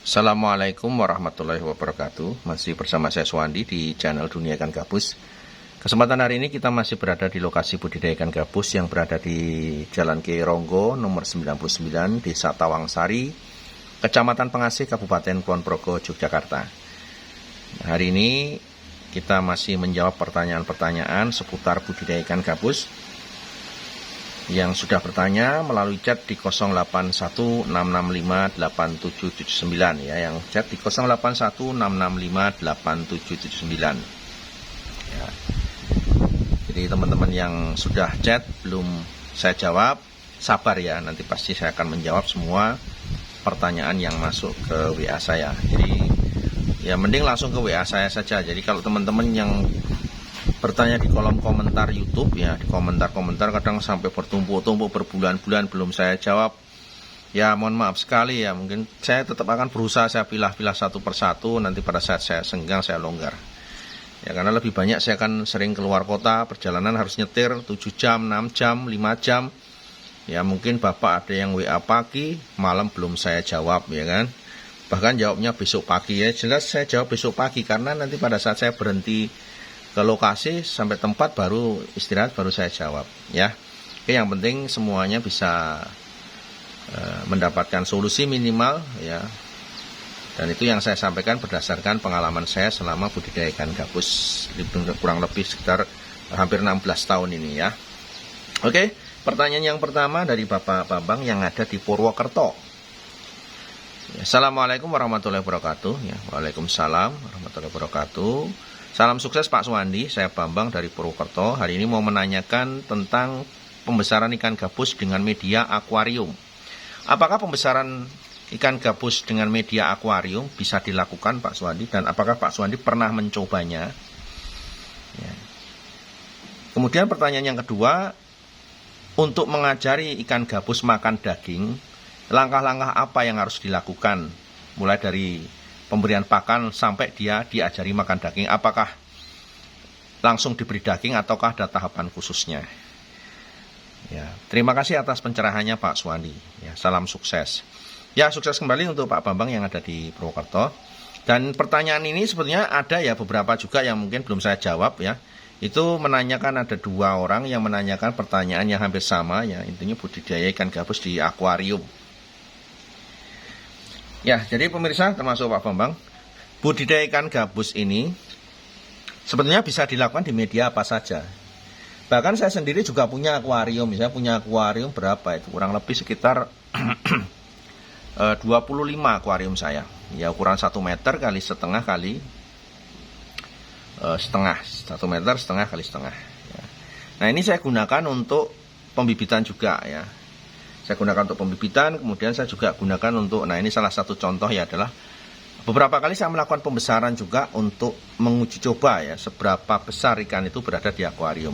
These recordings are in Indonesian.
Assalamualaikum warahmatullahi wabarakatuh. Masih bersama saya Suwandi di channel Dunia Ikan Gabus. Kesempatan hari ini kita masih berada di lokasi budidaya ikan gabus yang berada di Jalan Kiai Ronggo nomor 99, Desa Tawangsari, Kecamatan Pengasih, Kabupaten Kulon Progo, Yogyakarta. Hari ini kita masih menjawab pertanyaan-pertanyaan seputar budidaya ikan gabus yang sudah bertanya melalui chat di 0816658779 ya, yang chat di 0816658779 ya. Jadi teman-teman yang sudah chat belum saya jawab, sabar ya, nanti pasti saya akan menjawab semua pertanyaan yang masuk ke WA saya. Jadi ya mending langsung ke WA saya saja. Jadi kalau teman-teman yang bertanya di kolom komentar YouTube ya, di komentar-komentar kadang sampai bertumpuk-tumpuk berbulan-bulan belum saya jawab. Ya mohon maaf sekali ya, mungkin saya tetap akan berusaha saya pilah-pilah satu persatu, nanti pada saat saya senggang saya longgar. Ya karena lebih banyak saya akan sering keluar kota, perjalanan harus nyetir 7 jam, 6 jam, 5 jam. Ya mungkin Bapak ada yang WA pagi, malam belum saya jawab ya kan. Bahkan jawabnya besok pagi ya, jelas saya jawab besok pagi karena nanti pada saat saya berhenti ke lokasi sampai tempat baru istirahat baru saya jawab ya. Oke, yang penting semuanya bisa mendapatkan solusi minimal ya, dan itu yang saya sampaikan berdasarkan pengalaman saya selama budidaya ikan gabus kurang lebih sekitar hampir 16 tahun ini ya. Oke, pertanyaan yang pertama dari Bapak Bambang yang ada di Purwokerto. Assalamualaikum warahmatullahi wabarakatuh ya. Waalaikumsalam warahmatullahi wabarakatuh. Salam sukses Pak Suwandi, saya Bambang dari Purwokerto. Hari ini mau menanyakan tentang pembesaran ikan gabus dengan media akuarium. Apakah pembesaran ikan gabus dengan media akuarium bisa dilakukan Pak Suwandi, dan apakah Pak Suwandi pernah mencobanya? Ya. Kemudian pertanyaan yang kedua, untuk mengajari ikan gabus makan daging, langkah-langkah apa yang harus dilakukan? Mulai dari pemberian pakan sampai dia diajari makan daging, apakah langsung diberi daging ataukah ada tahapan khususnya? Ya, terima kasih atas pencerahannya Pak Suwandi. Ya, salam sukses. Ya, sukses kembali untuk Pak Bambang yang ada di Purwokerto. Dan pertanyaan ini sebetulnya ada ya beberapa juga yang mungkin belum saya jawab ya. Itu menanyakan, ada 2 orang yang menanyakan pertanyaan yang hampir sama ya, intinya budidaya ikan gabus di akuarium. Ya, jadi pemirsa termasuk Pak Bambang, budidaya ikan gabus ini sebetulnya bisa dilakukan di media apa saja. Bahkan saya sendiri juga punya akuarium, misalnya punya akuarium berapa itu, kurang lebih sekitar 25 akuarium saya. Ya ukuran 1 meter kali setengah kali setengah, 1 meter setengah kali setengah. Ya. Nah ini saya gunakan untuk pembibitan juga ya. Saya gunakan untuk pembibitan, kemudian saya juga gunakan untuk, nah ini salah satu contoh ya adalah beberapa kali saya melakukan pembesaran juga untuk menguji coba ya seberapa besar ikan itu berada di akuarium.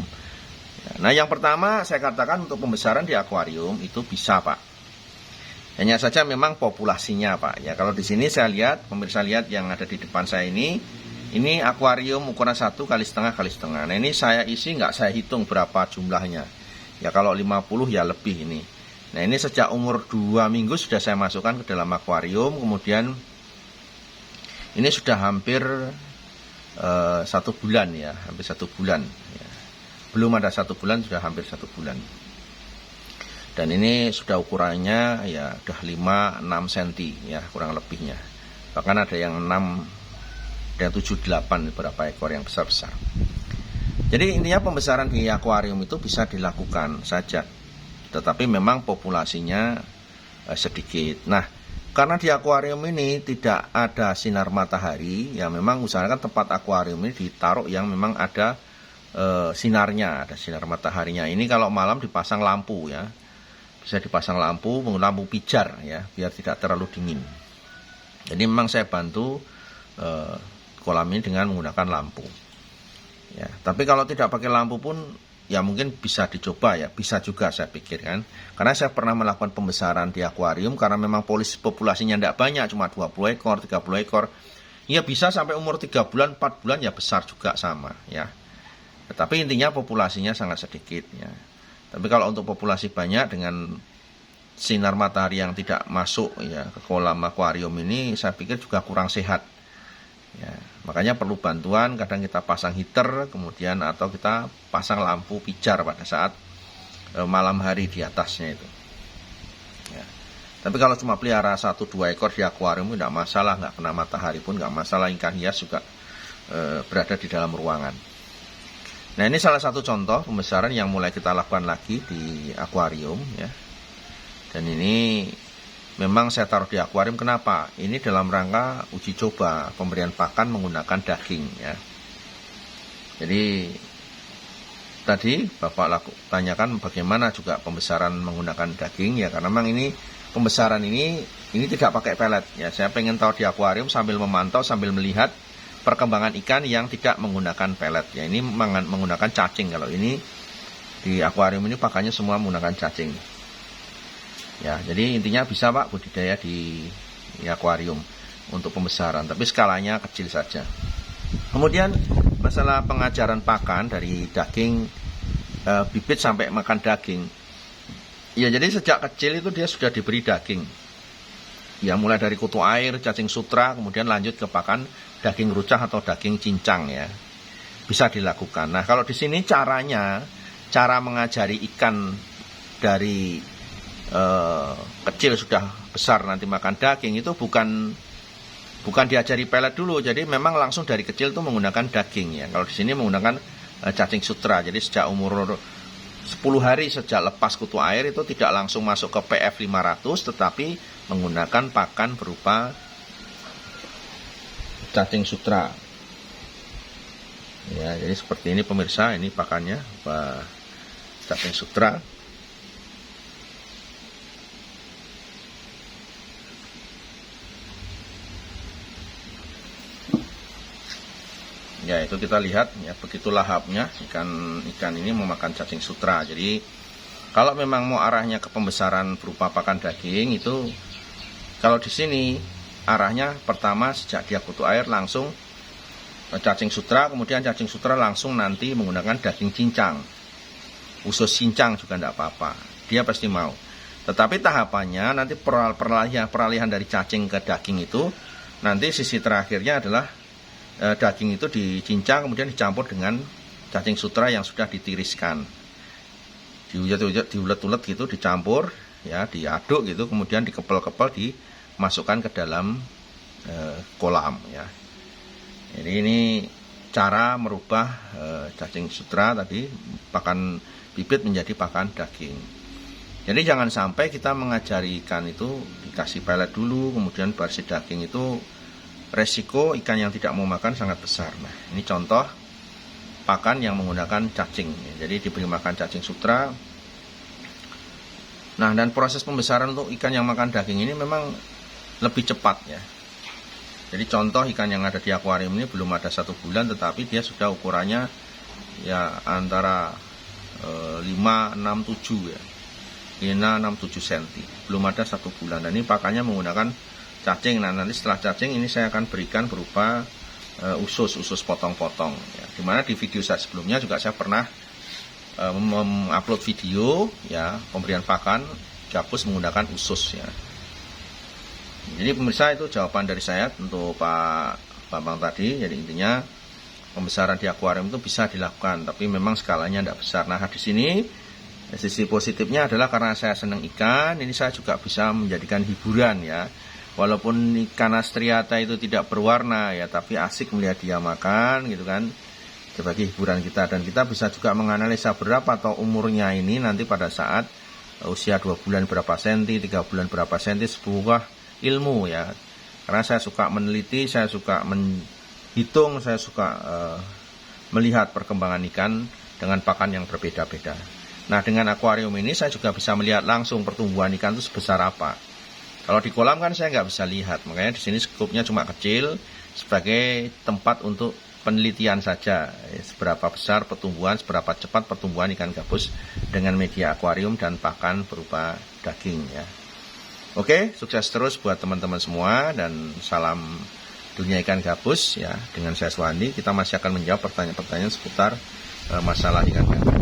Nah yang pertama saya katakan untuk pembesaran di akuarium itu bisa Pak. Hanya saja memang populasinya Pak ya. Kalau di sini saya lihat, pemirsa lihat yang ada di depan saya ini akuarium ukuran 1 kali setengah kali setengah. Nah ini saya isi nggak saya hitung berapa jumlahnya. Ya kalau 50 ya lebih ini. Nah ini sejak umur 2 minggu sudah saya masukkan ke dalam akuarium. Kemudian ini sudah hampir 1 bulan ya, hampir 1 bulan ya. Belum ada 1 bulan, sudah hampir 1 bulan. Dan ini sudah ukurannya ya udah 5-6 cm ya kurang lebihnya. Bahkan ada yang 6 dan 7-8 beberapa ekor yang besar-besar. Jadi intinya pembesaran di akuarium itu bisa dilakukan saja, tetapi memang populasinya sedikit. Nah, karena di akuarium ini tidak ada sinar matahari, ya memang usahakan tempat akuarium ini ditaruh yang memang ada sinarnya, ada sinar mataharinya. Ini kalau malam dipasang lampu ya, bisa dipasang lampu pijar ya, biar tidak terlalu dingin. Jadi memang saya bantu kolam ini dengan menggunakan lampu. Ya, tapi kalau tidak pakai lampu pun ya mungkin bisa dicoba ya, bisa juga saya pikir kan. Karena saya pernah melakukan pembesaran di akuarium karena memang populasinya tidak banyak, cuma 20 ekor, 30 ekor. Ya bisa sampai umur 3 bulan, 4 bulan ya besar juga sama ya. Tetapi intinya populasinya sangat sedikit ya. Tapi kalau untuk populasi banyak dengan sinar matahari yang tidak masuk ya ke kolam akuarium ini saya pikir juga kurang sehat. Ya, makanya perlu bantuan, kadang kita pasang heater, kemudian atau kita pasang lampu pijar pada saat malam hari di atasnya itu. Ya. Tapi kalau cuma pelihara 1-2 ekor di akuarium tidak masalah, nggak kena matahari pun nggak masalah, ikan hias juga berada di dalam ruangan. Nah, ini salah satu contoh pembesaran yang mulai kita lakukan lagi di akuarium ya. Dan ini memang saya taruh di akuarium, kenapa? Ini dalam rangka uji coba pemberian pakan menggunakan daging ya. Jadi tadi Bapak tanyakan bagaimana juga pembesaran menggunakan daging ya, karena memang ini pembesaran ini tidak pakai pelet ya. Saya pengen tahu di akuarium sambil memantau, sambil melihat perkembangan ikan yang tidak menggunakan pelet ya. Ini menggunakan cacing. Kalau ini di akuarium ini pakannya semua menggunakan cacing. Ya, jadi intinya bisa Pak budidaya di akuarium untuk pembesaran, tapi skalanya kecil saja. Kemudian masalah pengajaran pakan dari daging bibit sampai makan daging. Ya, jadi sejak kecil itu dia sudah diberi daging. Ya, mulai dari kutu air, cacing sutra, kemudian lanjut ke pakan daging rucah atau daging cincang ya. Bisa dilakukan. Nah, kalau di sini cara mengajari ikan dari kecil sudah besar nanti makan daging itu bukan diajari pelet dulu. Jadi memang langsung dari kecil itu menggunakan daging ya. Kalau di sini menggunakan cacing sutra. Jadi sejak umur 10 hari sejak lepas kutu air itu tidak langsung masuk ke PF 500, tetapi menggunakan pakan berupa cacing sutra. Ya, jadi seperti ini pemirsa, ini pakannya cacing sutra. Ya, itu kita lihat ya, begitu lahapnya ikan ini memakan cacing sutra. Jadi kalau memang mau arahnya ke pembesaran berupa pakan daging itu, kalau di sini arahnya pertama sejak dia kutu air langsung cacing sutra, kemudian cacing sutra langsung nanti menggunakan daging cincang. Usus cincang juga tidak apa-apa, dia pasti mau. Tetapi tahapannya nanti peralihan dari cacing ke daging itu, nanti sisi terakhirnya adalah daging itu dicincang kemudian dicampur dengan cacing sutra yang sudah ditiriskan, diulet-ulet gitu, dicampur ya, diaduk gitu, kemudian dikepel-kepel, dimasukkan ke dalam kolam ya. Jadi ini cara merubah cacing sutra tadi pakan bibit menjadi pakan daging. Jadi jangan sampai kita mengajari ikan itu dikasih pelet dulu kemudian bersih daging, itu resiko ikan yang tidak mau makan sangat besar. Nah, ini contoh pakan yang menggunakan cacing. Jadi diberi makan cacing sutra. Nah, dan proses pembesaran untuk ikan yang makan daging ini memang lebih cepat ya. Jadi contoh ikan yang ada di akuarium ini belum ada 1 bulan, tetapi dia sudah ukurannya ya antara 5, 6, 7 ya. 5, 6, 7 cm. Belum ada 1 bulan. Dan ini pakannya menggunakan cacing. Nah, nanti setelah cacing ini saya akan berikan berupa usus potong-potong ya. Dimana di video saya sebelumnya juga saya pernah mengupload video ya pemberian pakan gabus menggunakan usus ya. Jadi pemirsa, itu jawaban dari saya untuk Pak Bambang tadi. Jadi intinya pembesaran di akuarium itu bisa dilakukan, tapi memang skalanya tidak besar. Nah, di sini sisi positifnya adalah karena saya senang ikan, ini saya juga bisa menjadikan hiburan ya. Walaupun ikan astriata itu tidak berwarna ya, tapi asik melihat dia makan gitu kan, sebagai hiburan kita. Dan kita bisa juga menganalisa berapa atau umurnya ini nanti pada saat usia 2 bulan berapa senti, 3 bulan berapa senti, sebuah ilmu ya. Karena saya suka meneliti, saya suka menghitung, saya suka melihat perkembangan ikan dengan pakan yang berbeda-beda. Nah, dengan akuarium ini saya juga bisa melihat langsung pertumbuhan ikan itu sebesar apa. Kalau di kolam kan saya nggak bisa lihat, makanya di sini skupnya cuma kecil sebagai tempat untuk penelitian saja. Seberapa besar pertumbuhan, seberapa cepat pertumbuhan ikan gabus dengan media akuarium dan pakan berupa daging ya. Oke, sukses terus buat teman-teman semua dan salam dunia ikan gabus ya. Dengan saya Suwandi, kita masih akan menjawab pertanyaan-pertanyaan seputar masalah ikan gabus.